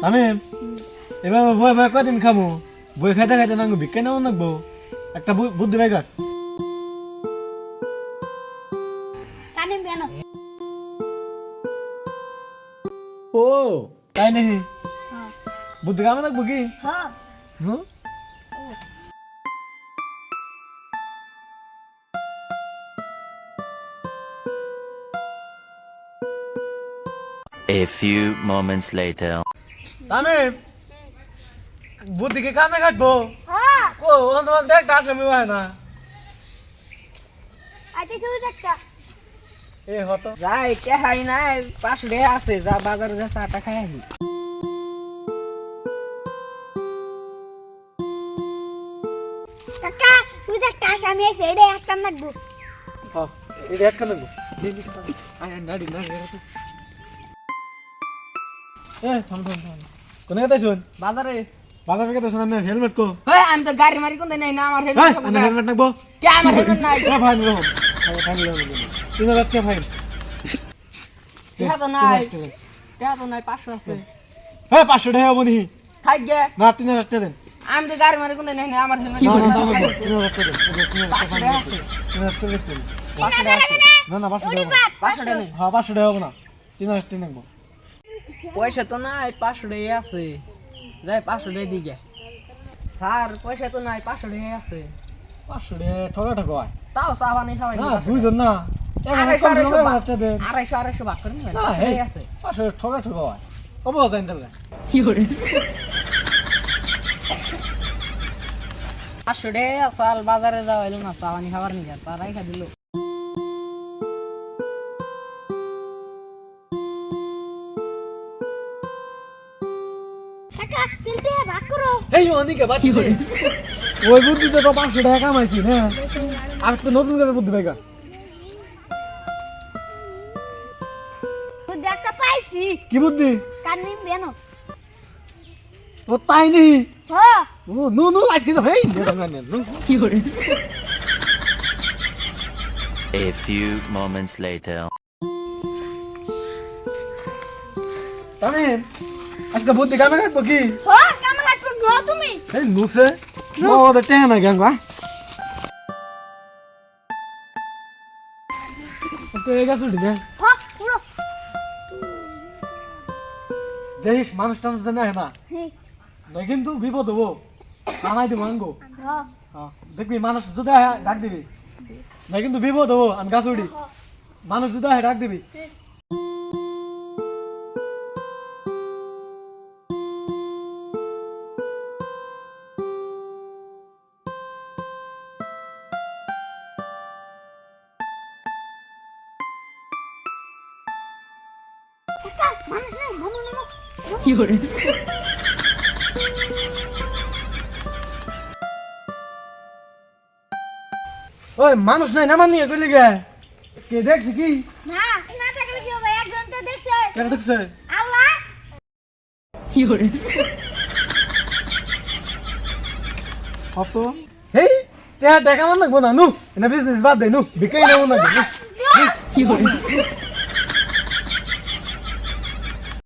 আমি এবার বই বই কদিন খাবো বই খাইতে খাইতে নাঙ্গো ভিক্ষা নেওয়া নাকবো একটা বুদ্ধি বাইকার কানে বেন ও তাই নাকি হ্যাঁ বুদ্ধি কামে নাকবো কি হ্যাঁ হুম A few moments later. আমি বুদ্ধি কি কামে কাটবো হ্যাঁ ও তোমার দেখ আসামি হয় না আইতে শুরু একটা এ হতো যাই টেহাই নাই 5 টাকা আছে যা বাজারে যা চাটা খাই আহি কাকা তুই যে একটা আসামি আছে এটা একটা নাকবো হ্যাঁ এটা একটা নাকবো আয় নাড়ি নাড়ি এ থাম থাম থাম কোনে কথা শুন বাজারে বাজার থেকে তো শুন না হেলমেট কো ওই আমি তো গাড়ি মারি কোন নাই না আমার এই হেলমেট আমি হেলমেট নাকবো কে আমার হেলমেট নাই এ ফাইন রো ফাইন রো তিন হাজার টাকা ফাইন টেহা তো নাই টেহা তো নাই 500 আছে হ্যাঁ 500 টাকা হবো নি থাক গে না 3000 টাকা দেন আমি তো গাড়ি মারি কোন নাই না আমার হেলমেট না না নাই 3000 টাকা দেন 500 টাকা আছে 500 টাকা আছে না না 500 টাকা 500 টাকা নেই হ্যাঁ 500 টাকা হবে না 3000 টাকা নেবো পয়সা তো নাই 500 টাকা আছে যাই 500 টাকা দিগে স্যার পয়সা তো নাই 500 টাকা আছে 500 টাকা ঠকা ঠকা হয় তাও সাবানি সবাই না দুইজন না এক কম ছিল 1000 টাকা দেন 250 ভাগ করে নিবেন না 500 হে টাকা আছে 500 ঠকা ঠকা হয় কবে যাইন তাহলে 500 টাকা সাল বাজারে যাওয়া হইলো না সাবানি খাবার নিয়ে তারাই খা দিল কাকা তিলতে ভাগ করো এই অনিকে বাকি ওই বুদ্ধিতে তো 500 টাকা কামাইছি হ্যাঁ আর তো নতুন করে বুদ্ধি পাইগা তুই একটা পাইছি কি বুদ্ধি কানে বেন ও তাই নি হ্যাঁ ও নো নো আজকে তো হেই দেড় গানে no A few moments later. আমি আজকে বুদ্ধি কামে কাটবো কি হ্যাঁ কামে কাটবো নো তুমি এই নুসে নো ওটা টেহা না গ্যাংগা ওকে এগা ছুটি দে হ্যাঁ পুরো দেখিস মানুষ টানুষ জানে না না কিন্তু বিপদ হবো কামাই দিব আঙ্গো হ্যাঁ হ্যাঁ দেখবি মানুষ যদি ডাক দিবি না কিন্তু বিপদ হবো আমি গাছ উঠি মানুষ যদি ডাক দিবি কাকা মানুষ নাই মনো মনো ওই মানুষ নাই নামান নিয়ে কইলি গে কে দেখছি কি না না থাকলে কি হবে একজন তো দেখছে কে দেখছে আল্লাহ কত হেই টেহা টাকা মান লাগবো না নু এনা বিজনেস বাদ দে নু বিকাই নেবো না দিও